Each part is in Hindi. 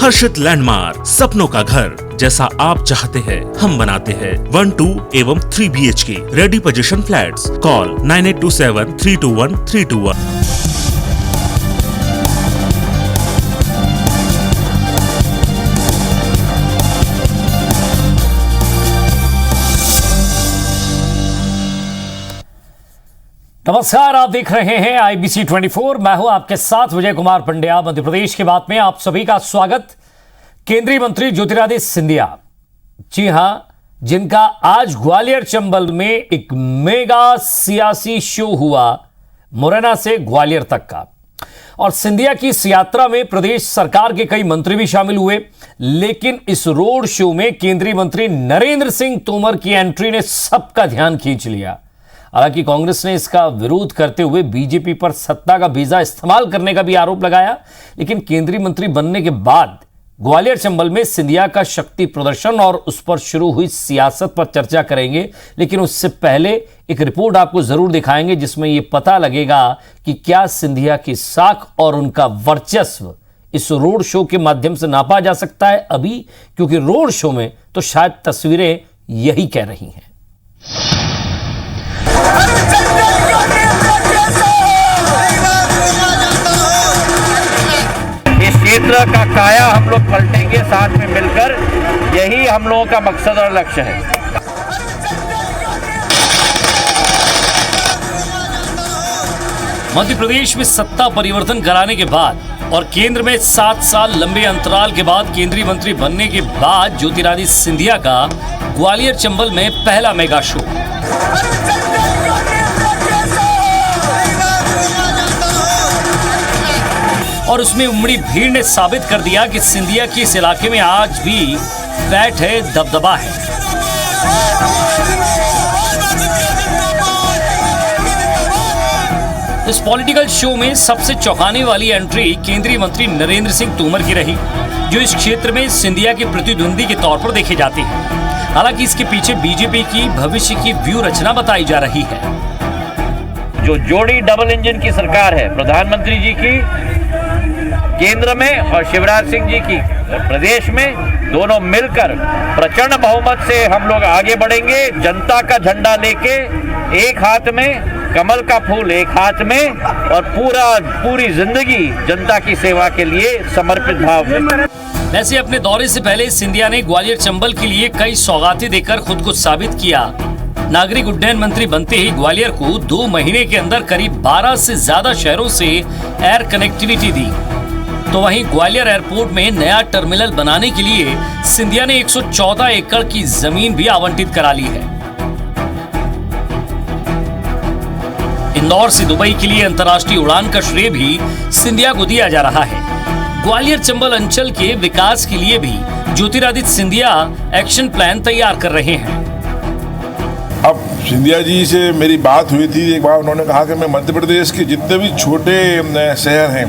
हर्षित लैंडमार्क, सपनों का घर जैसा आप चाहते हैं हम बनाते हैं। 1, 2 एवं 3 BHK ready position flats. Call 9827321321। नमस्कार, आप देख रहे हैं IBC 24। मैं हूं आपके साथ विजय कुमार पंड्या। मध्य प्रदेश की बात में आप सभी का स्वागत। केंद्रीय मंत्री ज्योतिरादित्य सिंधिया, जी हां, जिनका आज ग्वालियर चंबल में एक मेगा सियासी शो हुआ, मुरैना से ग्वालियर तक का। और सिंधिया की इस यात्रा में प्रदेश सरकार के कई मंत्री भी शामिल हुए, लेकिन इस रोड शो में केंद्रीय मंत्री नरेंद्र सिंह तोमर की एंट्री ने सबका ध्यान खींच लिया। हालांकि कांग्रेस ने इसका विरोध करते हुए बीजेपी पर सत्ता का वीजा इस्तेमाल करने का भी आरोप लगाया, लेकिन केंद्रीय मंत्री बनने के बाद ग्वालियर चंबल में सिंधिया का शक्ति प्रदर्शन और उस पर शुरू हुई सियासत पर चर्चा करेंगे। लेकिन उससे पहले एक रिपोर्ट आपको जरूर दिखाएंगे जिसमें यह पता लगेगा कि क्या सिंधिया की साख और उनका वर्चस्व इस रोड शो के माध्यम से नापा जा सकता है अभी, क्योंकि रोड शो में तो शायद तस्वीरें यही कह रही हैं। इस क्षेत्र का काया हम लोग पलटेंगे साथ में मिलकर, यही हम लोगों का मकसद और लक्ष्य है। मध्य प्रदेश में सत्ता परिवर्तन कराने के बाद और केंद्र में 7 साल लंबे अंतराल के बाद केंद्रीय मंत्री बनने के बाद ज्योतिरादित्य सिंधिया का ग्वालियर चंबल में पहला मेगा शो। और उसमें उमड़ी भीड़ ने साबित कर दिया कि सिंधिया की इस इलाके में आज भी फैट है, दबदबा है। इस पॉलिटिकल शो में सबसे चौंकाने वाली एंट्री केंद्रीय मंत्री नरेंद्र सिंह तोमर की रही, जो इस क्षेत्र में सिंधिया के प्रतिद्वंदी के तौर पर देखे जाते हैं। हालांकि इसके पीछे बीजेपी की भविष्य की व्यू रचना बताई जा रही है। जो जोड़ी डबल इंजन की सरकार है, प्रधानमंत्री जी की केंद्र में और शिवराज सिंह जी की प्रदेश में, दोनों मिलकर प्रचंड बहुमत से हम लोग आगे बढ़ेंगे। जनता का झंडा लेके, एक हाथ में कमल का फूल, एक हाथ में, और पूरी जिंदगी जनता की सेवा के लिए समर्पित भाव में। वैसे अपने दौरे से पहले सिंधिया ने ग्वालियर चंबल के लिए कई सौगातें देकर खुद को साबित किया। नागरिक उड्डयन मंत्री बनते ही ग्वालियर को 2 महीने के अंदर करीब 12 से ज्यादा शहरों से एयर कनेक्टिविटी दी। तो वहीं ग्वालियर एयरपोर्ट में नया टर्मिनल बनाने के लिए सिंधिया ने 114 एकड़ की जमीन भी आवंटित करा ली है। इंदौर से दुबई के लिए अंतर्राष्ट्रीय उड़ान का श्रेय भी सिंधिया को दिया जा रहा है। ग्वालियर चंबल अंचल के विकास के लिए भी ज्योतिरादित्य सिंधिया एक्शन प्लान तैयार कर रहे हैं। अब सिंधिया जी से मेरी बात हुई थी, एक बार उन्होंने कहा कि मैं मध्य प्रदेश के जितने भी छोटे शहर हैं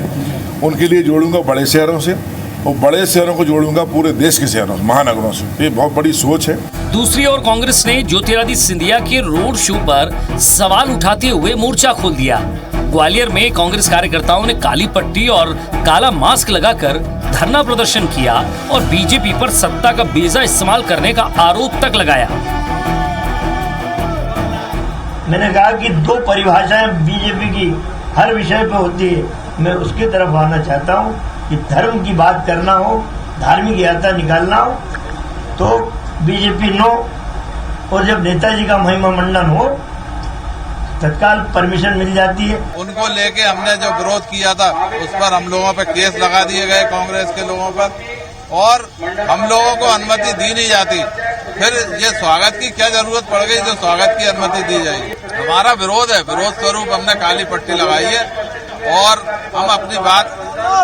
उनके लिए जोड़ूंगा बड़े शहरों से, और बड़े शहरों को जोड़ूंगा पूरे देश के शहरों, महानगरों से। ये बहुत बड़ी सोच है। दूसरी ओर कांग्रेस ने ज्योतिरादित्य सिंधिया के रोड शो पर सवाल उठाते हुए मोर्चा खोल दिया। ग्वालियर में कांग्रेस कार्यकर्ताओं ने काली पट्टी और काला मास्क लगाकर धरना प्रदर्शन किया और बीजेपी पर सत्ता का वीजा इस्तेमाल करने का आरोप तक लगाया। मैंने कहा कि 2 परिभाषाएं बीजेपी की हर विषय पे होती है, मैं उसकी तरफ आना चाहता हूँ कि धर्म की बात करना हो, धार्मिक यात्रा निकालना हो तो बीजेपी नो, और जब नेताजी का महिमा मंडन हो तत्काल परमिशन मिल जाती है। उनको लेके हमने जो विरोध किया था उस पर हम लोगों पे केस लगा दिए गए कांग्रेस के लोगों पर, और हम लोगों को अनुमति दी नहीं जाती। फिर ये स्वागत की क्या जरूरत पड़ गई जो स्वागत की अनुमति दी जाएगी? हमारा विरोध है, विरोध स्वरूप हमने काली पट्टी लगाई है, और हम अपनी बात,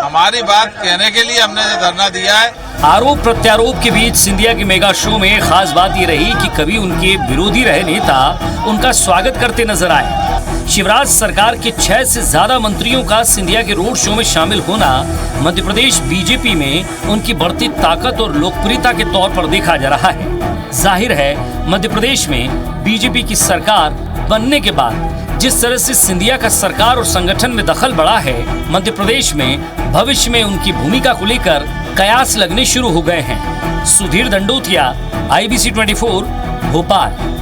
हमारी बात कहने के लिए हमने जो धरना दिया है। आरोप प्रत्यारोप के बीच सिंधिया के मेगा शो में खास बात ये रही कि कभी उनके विरोधी रहे नेता उनका स्वागत करते नजर आए। शिवराज सरकार के 6 से ज्यादा मंत्रियों का सिंधिया के रोड शो में शामिल होना मध्य प्रदेश बीजेपी में उनकी बढ़ती ताकत और लोकप्रियता के तौर पर देखा जा रहा है। जाहिर है मध्य प्रदेश में बीजेपी की सरकार बनने के बाद जिस तरह से सिंधिया का सरकार और संगठन में दखल बढ़ा है, मध्य प्रदेश में भविष्य में उनकी भूमिका को लेकर कयास लगने शुरू हो गए हैं। सुधीर दंडोतिया, IBC 24, भोपाल।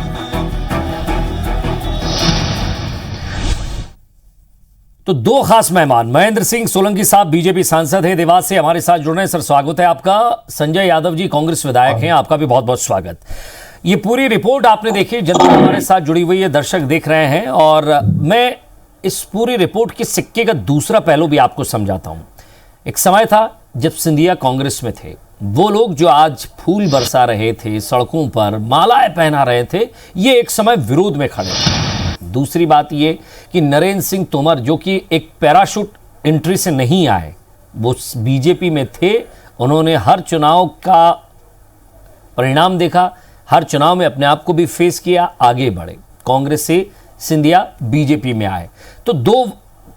तो दो खास मेहमान, महेंद्र सिंह सोलंकी साहब बीजेपी सांसद हैं, देवास से हमारे साथ जुड़ रहे हैं। सर स्वागत है आपका। संजय यादव जी कांग्रेस विधायक हैं, आपका भी बहुत बहुत स्वागत। ये पूरी रिपोर्ट आपने देखी, जनता हमारे साथ जुड़ी हुई है, दर्शक देख रहे हैं, और मैं इस पूरी रिपोर्ट के सिक्के का दूसरा पहलू भी आपको समझाता हूं। एक समय था जब सिंधिया कांग्रेस में थे, वो लोग जो आज फूल बरसा रहे थे, सड़कों पर मालाएं पहना रहे थे, ये एक समय विरोध में खड़े थे। दूसरी बात ये कि नरेंद्र सिंह तोमर, जो कि एक पैराशूट एंट्री से नहीं आए, वो बीजेपी में थे, उन्होंने हर चुनाव का परिणाम देखा, हर चुनाव में अपने आप को भी फेस किया, आगे बढ़े, कांग्रेस से सिंधिया बीजेपी में आए, तो दो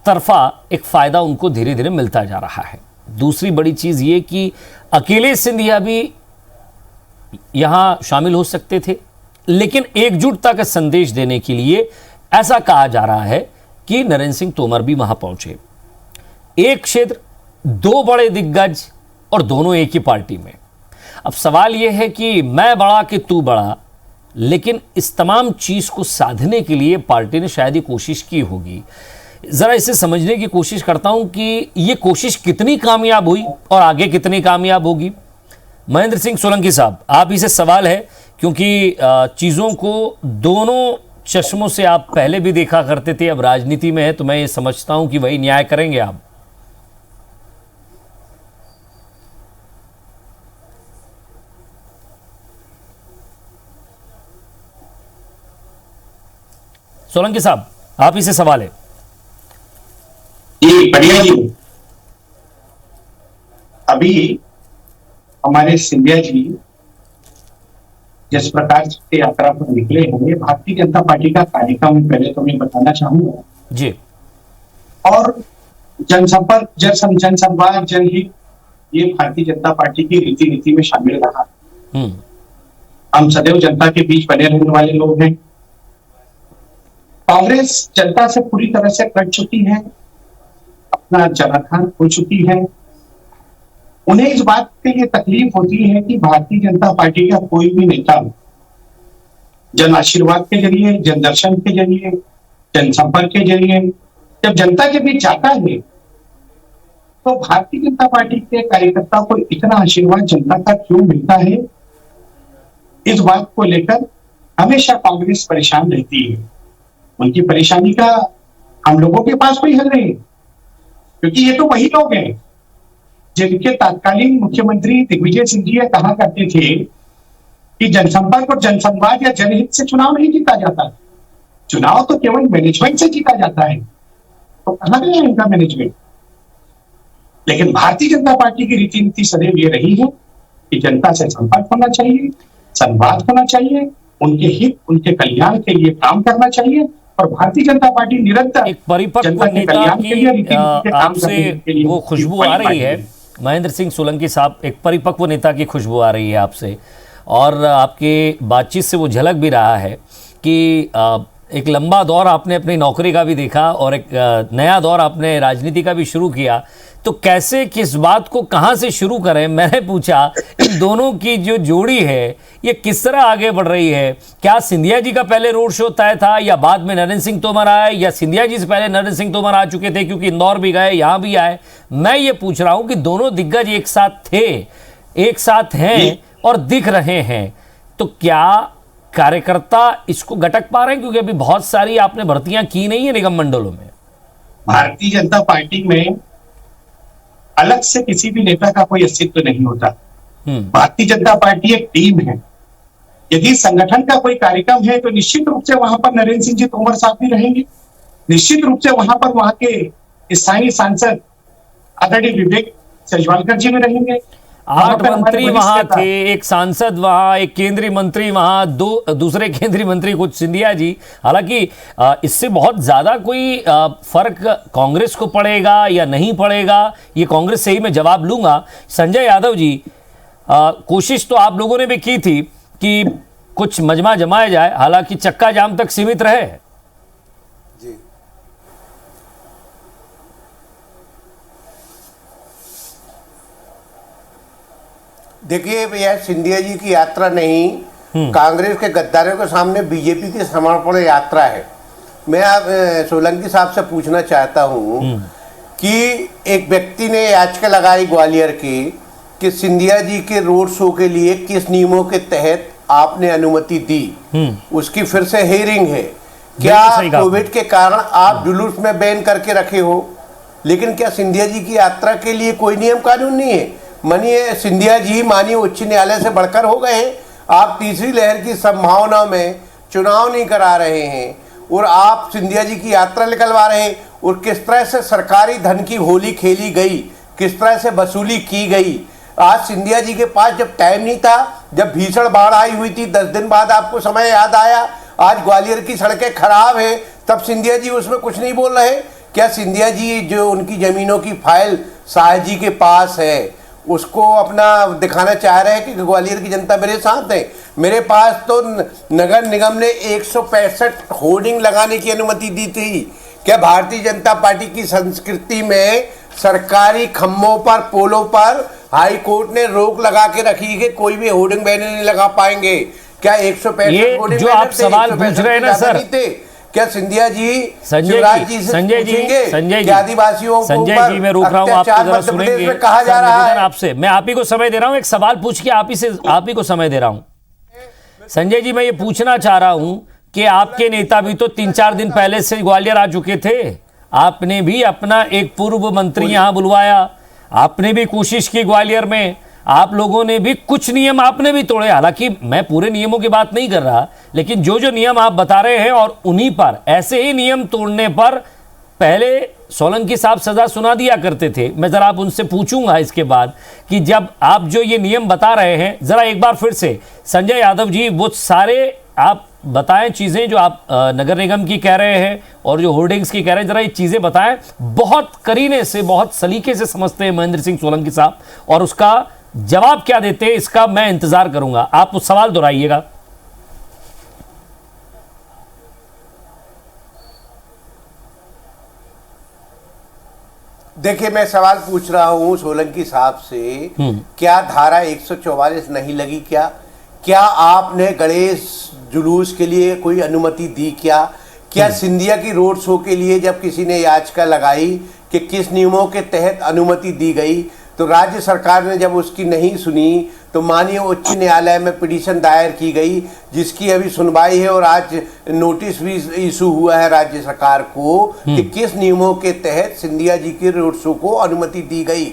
तरफा एक फायदा उनको धीरे धीरे मिलता जा रहा है। दूसरी बड़ी चीज ये कि अकेले सिंधिया भी यहां शामिल हो सकते थे, लेकिन एकजुटता का संदेश देने के लिए ऐसा कहा जा रहा है कि नरेंद्र सिंह तोमर भी वहां पहुंचे। एक क्षेत्र, दो बड़े दिग्गज, और दोनों एक ही पार्टी में। अब सवाल यह है कि मैं बड़ा कि तू बड़ा, लेकिन इस तमाम चीज को साधने के लिए पार्टी ने शायद ये कोशिश की होगी। जरा इसे समझने की कोशिश करता हूं कि ये कोशिश कितनी कामयाब हुई और आगे कितनी कामयाब होगी। महेंद्र सिंह सोलंकी साहब, आप ही से सवाल है, क्योंकि चीजों को दोनों चश्मों से आप पहले भी देखा करते थे, अब राजनीति में है, तो मैं ये समझता हूं कि वही न्याय करेंगे आप। सोलंकी साहब, आप ही से सवाल है। जी बढ़िया जी। अभी हमारे सिंधिया जी जिस प्रकार से यात्रा पर निकले हैं, ये भारतीय जनता पार्टी का कार्यक्रम पहले तो मैं बताना चाहूंगा जी। और जनसंपर्क, जनसंवाद, जनहित, ये भारतीय जनता पार्टी की रीति नीति में शामिल रहा। हम सदैव जनता के बीच बने रहने वाले लोग हैं। कांग्रेस जनता से पूरी तरह से कट चुकी है, अपना जनाधार हो चुकी है। उन्हें इस बात के लिए तकलीफ होती है कि भारतीय जनता पार्टी का कोई भी नेता जन आशीर्वाद के जरिए, जन दर्शन के जरिए, जनसंपर्क के जरिए जब जनता के बीच जाता है, तो भारतीय जनता पार्टी के कार्यकर्ता को इतना आशीर्वाद जनता का क्यों मिलता है, इस बात को लेकर हमेशा कांग्रेस परेशान रहती है। उनकी परेशानी का हम लोगों के पास कोई हल नहीं, क्योंकि ये तो वही लोग हैं जिनके तत्कालीन मुख्यमंत्री दिग्विजय सिंह जी कहा करते थे कि जनसंपर्क और जनसंवाद या जनहित से चुनाव नहीं जीता जाता, चुनाव तो केवल मैनेजमेंट से जीता जाता है। तो कहां गया इनका मैनेजमेंट? लेकिन भारतीय जनता पार्टी की रीति नीति सदैव ये रही है कि जनता से संपर्क होना चाहिए, संवाद होना चाहिए, उनके हित, उनके कल्याण के लिए काम करना चाहिए, और भारतीय जनता पार्टी निरंतर एक परिपक्व नेता की आपसे वो खुशबू आ रही है। महेंद्र सिंह सोलंकी साहब, एक परिपक्व नेता की खुशबू आ रही है आपसे, और आपके बातचीत से वो झलक भी रहा है कि एक लंबा दौर आपने अपनी नौकरी का भी देखा और एक नया दौर आपने राजनीति का भी शुरू किया। तो कैसे, किस बात को कहां से शुरू करें? मैंने पूछा इन दोनों की जो जोड़ी है ये किस तरह आगे बढ़ रही है? क्या सिंधिया जी का पहले रोड शो तय था, या बाद में नरेंद्र सिंह तोमर आए, या सिंधिया जी से पहले नरेंद्र सिंह तोमर आ चुके थे क्योंकि इंदौर भी गए, यहां भी आए? मैं ये पूछ रहा हूं कि दोनों दिग्गज एक साथ थे, एक साथ हैं और दिख रहे हैं, तो क्या कार्यकर्ता इसको गटक पा रहे हैं? क्योंकि अभी बहुत सारी आपने भर्तियां की नहीं है निगम मंडलों में। भारतीय जनता पार्टी में अलग से किसी भी नेता का कोई अस्तित्व नहीं होता। भारतीय जनता पार्टी एक टीम है। यदि संगठन का कोई कार्यक्रम है तो निश्चित रूप से वहां पर नरेंद्र सिंह जी तोमर साहब भी रहेंगे, निश्चित रूप से वहां पर वहां के स्थानीय सांसद आदरणीय विवेक सजवालकर जी में रहेंगे। 8 मंत्री वहां थे, एक सांसद वहां, एक केंद्रीय मंत्री वहां, दूसरे केंद्रीय मंत्री कुछ सिंधिया जी। हालांकि इससे बहुत ज्यादा कोई फर्क कांग्रेस को पड़ेगा या नहीं पड़ेगा, ये कांग्रेस से ही मैं जवाब लूंगा। संजय यादव जी, कोशिश तो आप लोगों ने भी की थी कि कुछ मजमा जमाया जाए, हालांकि चक्का जाम तक सीमित रहे। जी, देखिए यह सिंधिया जी की यात्रा नहीं, कांग्रेस के गद्दारों के सामने बीजेपी की समर्पण यात्रा है। मैं आप सोलंकी साहब से पूछना चाहता हूं कि एक व्यक्ति ने याचिका लगाई ग्वालियर की कि सिंधिया जी के रोड शो के लिए किस नियमों के तहत आपने अनुमति दी, उसकी फिर से हियरिंग है। क्या कोविड के कारण आप जुलूस में बैन करके रखे हो, लेकिन क्या सिंधिया जी की यात्रा के लिए कोई नियम कानून नहीं है? मानिए सिंधिया जी माननीय उच्च न्यायालय से बढ़कर हो गए हैं। आप तीसरी लहर की संभावना में चुनाव नहीं करा रहे हैं और आप सिंधिया जी की यात्रा निकलवा रहे हैं। और किस तरह से सरकारी धन की होली खेली गई, किस तरह से वसूली की गई। आज सिंधिया जी के पास जब टाइम नहीं था, जब भीषण बाढ़ आई हुई थी, 10 दिन बाद आपको समय याद आया। आज ग्वालियर की सड़कें खराब है, तब सिंधिया जी उसमें कुछ नहीं बोल रहे। क्या सिंधिया जी जो उनकी जमीनों की फाइल शाह जी के पास है, उसको अपना दिखाना चाह रहे हैं कि ग्वालियर की जनता मेरे साथ है? मेरे पास तो नगर निगम ने 165 होर्डिंग लगाने की अनुमति दी थी। क्या भारतीय जनता पार्टी की संस्कृति में सरकारी खम्भों पर, पोलों पर हाई कोर्ट ने रोक लगा के रखी है कि कोई भी होर्डिंग बैनर नहीं लगा पाएंगे? क्या 165 होर्डिंग जो आप सवाल पूछ रहे हैं ना सर, क्या सिंधिया जी संजय जी आदिवासियों मैं रोक रहा हूं, आप जरा सुनेंगे। कहा जा रहा है आपसे, मैं आप ही को समय दे रहा हूं, एक सवाल पूछ के आप ही को समय दे रहा हूं। संजय जी मैं ये पूछना चाह रहा हूं कि आपके नेता भी तो 3-4 दिन पहले से ग्वालियर आ चुके थे। आपने भी अपना एक पूर्व मंत्री यहां बुलवाया, आपने भी कोशिश की ग्वालियर में, आप लोगों ने भी कुछ नियम आपने भी तोड़े। हालांकि मैं पूरे नियमों की बात नहीं कर रहा, लेकिन जो जो नियम आप बता रहे हैं और उन्हीं पर, ऐसे ही नियम तोड़ने पर पहले सोलंकी साहब सजा सुना दिया करते थे। मैं जरा आप उनसे पूछूंगा इसके बाद कि जब आप जो ये नियम बता रहे हैं, जरा एक बार फिर से संजय यादव जी वो सारे आप बताएं चीजें जो आप नगर निगम की कह रहे हैं और जो होर्डिंग्स की कह रहे हैं, जरा ये चीजें बताएं। बहुत करीने से, बहुत सलीके से समझते हैं महेंद्र सिंह सोलंकी साहब, और उसका जवाब क्या देते हैं इसका मैं इंतजार करूंगा। आप उस सवाल दोहराइएगा। देखिए मैं सवाल पूछ रहा हूं सोलंकी साहब से, क्या धारा 144 नहीं लगी? क्या आपने गणेश जुलूस के लिए कोई अनुमति दी? क्या सिंधिया की रोड शो के लिए जब किसी ने याचिका लगाई कि किस नियमों के तहत अनुमति दी गई, तो राज्य सरकार ने जब उसकी नहीं सुनी तो माननीय उच्च न्यायालय में पिटीशन दायर की गई, जिसकी अभी सुनवाई है और आज नोटिस भी इशू हुआ है राज्य सरकार को कि किस नियमों के तहत सिंधिया जी के रोड शो को अनुमति दी गई,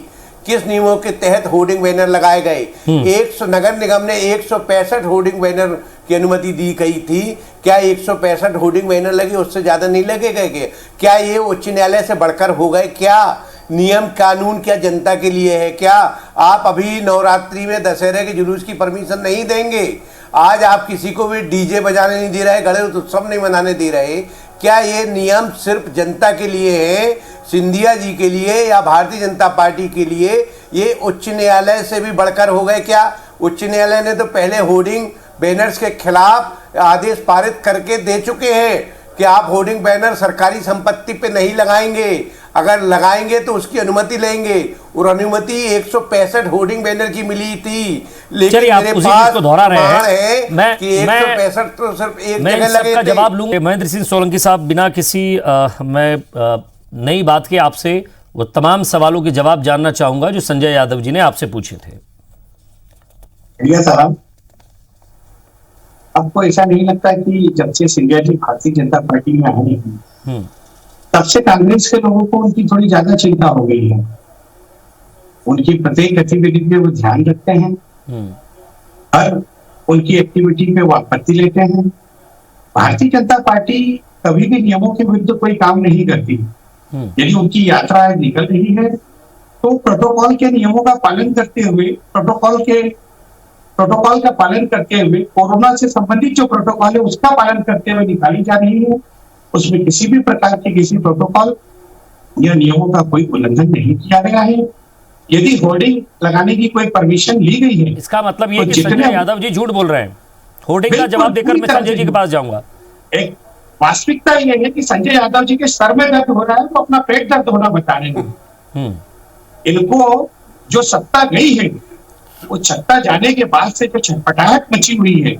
किस नियमों के तहत होर्डिंग बैनर लगाए गए। नगर निगम ने 165 होर्डिंग बैनर की अनुमति दी गई थी। क्या 165 होर्डिंग बैनर लगे, उससे ज्यादा नहीं लगे गए? क्या ये उच्च न्यायालय से बढ़कर हो गए? क्या नियम कानून क्या जनता के लिए है? क्या आप अभी नवरात्रि में दशहरे के जुलूस की परमिशन नहीं देंगे? आज आप किसी को भी डीजे बजाने नहीं दे रहे, गणेश उत्सव नहीं मनाने दे रहे। क्या ये नियम सिर्फ जनता के लिए है, सिंधिया जी के लिए या भारतीय जनता पार्टी के लिए? ये उच्च न्यायालय से भी बढ़कर हो गए क्या? उच्च न्यायालय ने तो पहले होर्डिंग बैनर्स के खिलाफ आदेश पारित करके दे चुके हैं कि आप होर्डिंग बैनर सरकारी संपत्ति पे नहीं लगाएंगे, अगर लगाएंगे तो उसकी अनुमति लेंगे। और अनुमति 165 होर्डिंग बैनर की मिली थी, लेकिन मेरे पास दोहरा रहे हैं मैं कि 165 तो सिर्फ एक जगह लगे थे। जवाब लूंगा महेंद्र सिंह सोलंकी साहब, बिना किसी नई बात के आपसे वो तमाम सवालों के जवाब जानना चाहूंगा जो संजय यादव जी ने आपसे पूछे थे। साहब, आपको ऐसा नहीं लगता कि जब से सिंधिया जी भारतीय जनता पार्टी में आए हैं तब से कांग्रेस के लोगों को उनकी थोड़ी ज्यादा चिंता हो गई है? उनकी प्रत्येक गतिविधि पे वो ध्यान रखते हैं, हर उनकी एक्टिविटी पे वो आपत्ति लेते हैं। भारतीय जनता पार्टी कभी भी नियमों के विरुद्ध कोई काम नहीं करती। यदि उनकी यात्रा निकल रही है तो प्रोटोकॉल के नियमों का पालन करते हुए, प्रोटोकॉल का पालन करते हुए, कोरोना से संबंधित जो प्रोटोकॉल है उसका पालन करते हुए निकाली जा रही है। उसमें किसी भी प्रकार के किसी प्रोटोकॉल या नियमों का कोई उल्लंघन नहीं किया गया है। यदि होर्डिंग लगाने की कोई परमिशन ली गई है, इसका मतलब ये कि संजय यादव जी झूठ बोल रहे हैं। होर्डिंग का जवाब देकर मैं संजय जी के पास जाऊंगा। एक वास्तविकता यह है कि संजय यादव जी के सर में दर्द हो रहा है, वो अपना पेट दर्द होना बता रहे हैं। इनको जो सत्ता गई है वो सत्ता जाने के बाद से जो छटपटाहट मची हुई है,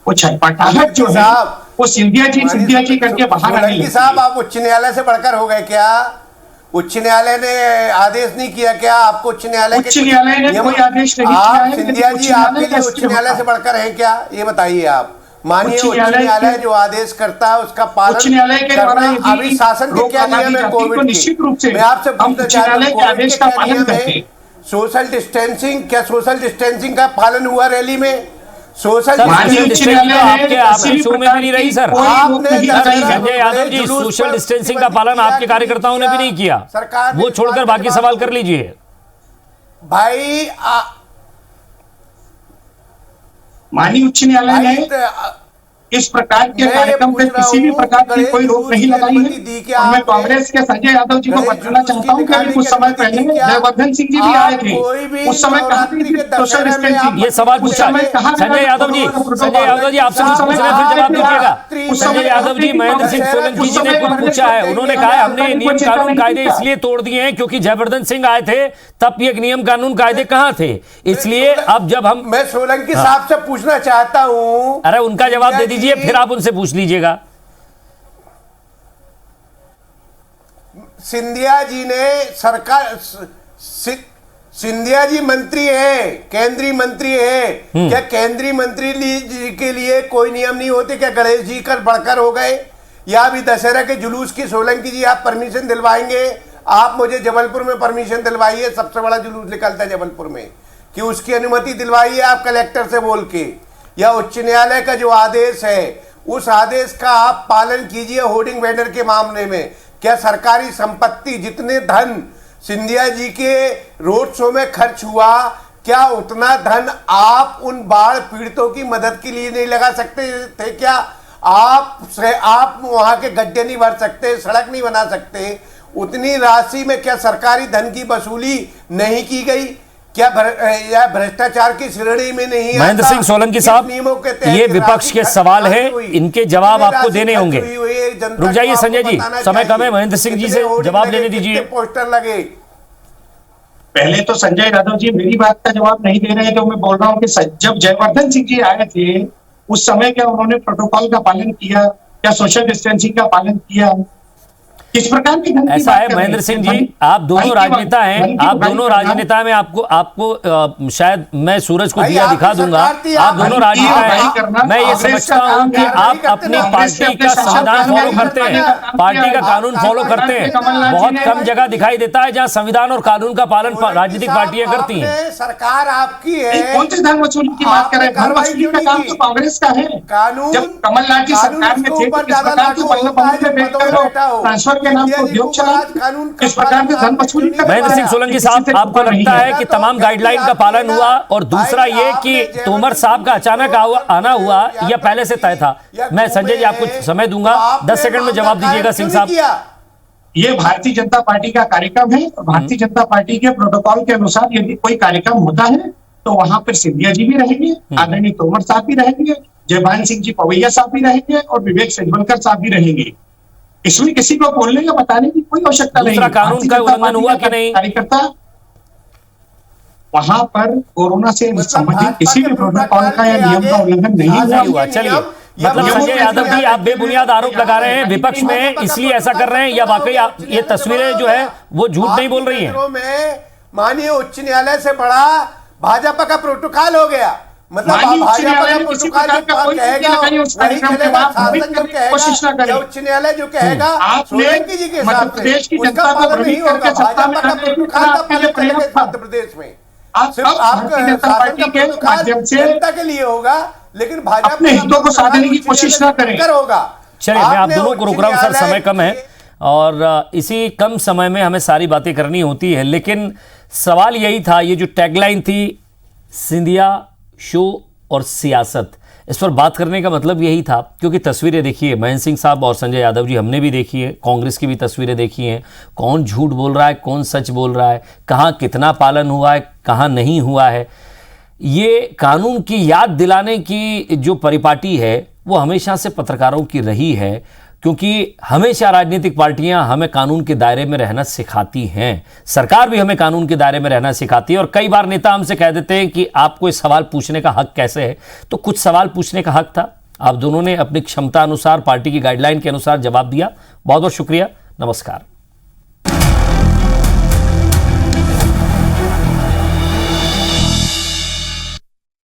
वो छटपटाहट जो है वो सिंधिया जी करके बाहर आने लगी। साहब, आप उच्च न्यायालय से बढ़कर हो गए क्या? उच्च न्यायालय ने आदेश नहीं किया क्या आपको? उच्च न्यायालय ने कोई आदेश नहीं किया है। सिंधिया जी आपके लिए उच्च न्यायालय से बढ़कर हैं क्या? ये बताइए आप। मानिए उच्च न्यायालय जो आदेश करता है उसका पालन उच्च न्यायालय के द्वारा अभी शासन के क्या नियम है कोविड के? निश्चित रूप से मैं आपसे पूछना चाहता हूं, आदेश का पालन करके सोशल डिस्टेंसिंग, क्या सोशल डिस्टेंसिंग का पालन हुआ रैली में? सोशल आपके शो में भी नहीं रही sir. Sanjay Yadav ji, social distancing का पालन आपके कार्यकर्ताओं ने भी नहीं किया। सरकार वो छोड़कर बाकी सवाल कर लीजिए भाई। माननीय उच्च न्यायालय ने इस प्रकार के कार्यक्रम पे किसी भी प्रकार की कोई रोक नहीं लगाई है। और मैं कांग्रेस के संजय यादव जी को बताना चाहता हूं कि कुछ समय पहले जयवर्धन सिंह जी भी आए थे, उस समय कहा सोशल डिस्टेंसिंग। ये सवाल पूछा संजय यादव जी। संजय यादव जी आपसे पूछ रहे हैं, फिर जवाब दीजिएगा। संजय यादव जी, महेंद्र सिंह सोलंकी जी ने कुछ पूछा है। उन्होंने कहा है हमने नियम कानून कायदे इसलिए तोड़ दिए हैं क्योंकि जयवर्धन सिंह आए थे, तब ये नियम कानून कायदे कहां थे। इसलिए अब जब हम, मैं सोलंकी साहब से पूछना चाहता हूं। अरे उनका जवाब दे दीजिए, फिर आप उनसे पूछ लीजिएगा। सिंधिया जी ने सरकार, सिंधिया जी मंत्री है, केंद्रीय मंत्री है। क्या केंद्रीय मंत्री जी के लिए कोई नियम नहीं होते? क्या गणेश जी कर बढ़कर हो गए? या अभी दशहरा के जुलूस की सोलंकी जी आप परमिशन दिलवाएंगे? आप मुझे जबलपुर में परमिशन दिलवाइए, सबसे बड़ा जुलूस निकलता है जबलपुर में, कि उसकी अनुमति दिलवाइए आप कलेक्टर से बोल के। या उच्च न्यायालय का जो आदेश है उस आदेश का आप पालन कीजिए। होर्डिंग बैनर के मामले में क्या सरकारी संपत्ति, जितने धन सिंधिया जी के रोड शो में खर्च हुआ, क्या उतना धन आप उन बाढ़ पीड़ितों की मदद के लिए नहीं लगा सकते थे? क्या आप वहां के गड्ढे नहीं भर सकते, सड़क नहीं बना सकते? उतनी राशि में क्या सरकारी धन की वसूली नहीं की गई? क्या भ्रष्टाचार की श्रेणी में नहीं? महेंद्र सिंह सोलंकी साहब, ये विपक्ष के सवाल है, इनके जवाब आपको देने होंगे। रुक जाइए संजय जी, समय कम है। महेंद्र सिंह जी से जवाब लेने दीजिए। पोस्टर लगे। पहले तो संजय यादव जी मेरी बात का जवाब नहीं दे रहे हैं, तो मैं बोल रहा हूँ कि जब जयवर्धन सिंह जी आए थे उस समय क्या उन्होंने प्रोटोकॉल का पालन किया? क्या सोशल डिस्टेंसिंग का पालन किया? किस प्रकार की ऐसा है महेंद्र सिंह जी, आप दोनों राजनेता हैं, आप दोनों राजनेता में आपको शायद मैं सूरज को दिया दिखा दूंगा। आप दोनों राजनेता हैं, मैं ये समझता हूं कि आप अपनी पार्टी का संविधान फॉलो करते हैं, पार्टी का कानून फॉलो करते हैं। बहुत कम जगह दिखाई देता है जहां संविधान और कानून का पालन राजनीतिक पार्टियां करती हैं। सरकार आपकी है, कौन सी धन वसूली की बात कर रहे हैं? धन वसूली का काम तो कांग्रेस का है। कानून कमलनाथ की सरकार में थे, ट्रांसफर के नाम पर उद्योग चला, किस प्रकार के धन वसूली? महेंद्र सिंह सोलंकी साहब, आपको लगता है कि तमाम गाइडलाइन का पालन हुआ? और दूसरा ये कि तोमर साहब का अचानक आना हुआ या पहले से तय था? मैं संजय जी आपको समय दूंगा, 10 सेकंड में जवाब दीजिएगा सिंह साहब। ये भारतीय जनता पार्टी का कार्यक्रम है। भारतीय जनता पार्टी के प्रोटोकॉल के अनुसार यदि कोई कार्यक्रम होता है तो वहां पर सिंधिया जी भी रहेंगे, आदरणीय तोमर साहब भी रहेंगे, जयभान सिंह जी पवैया साहब भी रहेंगे और विवेक सेजवलकर साहब भी रहेंगे। इसमें किसी को बोलने या बताने की कोई आवश्यकता नहीं। दूसरा कानून का उल्लंघन हुआ कि नहीं? कार्यकर्ता वहां पर कोरोना से संबंधित किसी भी प्रोटोकॉल का या नियम का उल्लंघन नहीं हुआ। चलिए, मतलब संजय यादव जी आप बेबुनियाद आरोप लगा रहे हैं विपक्ष में, इसलिए ऐसा कर रहे हैं, या वाकई ये तस्वीरें जो है वो झूठ नहीं बोल रही हैं? माननीय उच्च न्यायालय से बड़ा भाजपा का प्रोटोकॉल हो गया। मतलब कोशिश न करें। उच्च न्यायालय जो कहेगा सोलंकी जी के मध्य प्रदेश की जनता को भ्रमित करके सत्ता में मध्य प्रदेश में सिर्फ आपका पार्टी के माध्यम से जनता के लिए होगा, लेकिन भाजपा अपने हितों को साधने की कोशिश न करें। होगा। चलिए, मैं आप दोनों को रोक रहा हूं सर, समय कम है और इसी कम समय में हमें सारी बातें करनी होती है। लेकिन सवाल यही था, ये जो टैगलाइन थी सिंधिया शो और सियासत, इस पर बात करने का मतलब यही था, क्योंकि तस्वीरें देखिए महेंद्र सिंह साहब और संजय यादव जी, हमने भी देखी है, कांग्रेस की भी तस्वीरें देखी हैं। कौन झूठ बोल रहा है, कौन सच बोल रहा है, कहाँ कितना पालन हुआ है, कहाँ नहीं हुआ है। ये कानून की याद दिलाने की जो परिपाटी है वो हमेशा से पत्रकारों की रही है। क्योंकि हमेशा राजनीतिक पार्टियां हमें कानून के दायरे में रहना सिखाती हैं, सरकार भी हमें कानून के दायरे में रहना सिखाती है। और कई बार नेता हमसे कह देते हैं कि आपको इस सवाल पूछने का हक कैसे है, तो कुछ सवाल पूछने का हक था। आप दोनों ने अपनी क्षमता अनुसार, पार्टी की गाइडलाइन के अनुसार जवाब दिया। बहुत बहुत शुक्रिया, नमस्कार।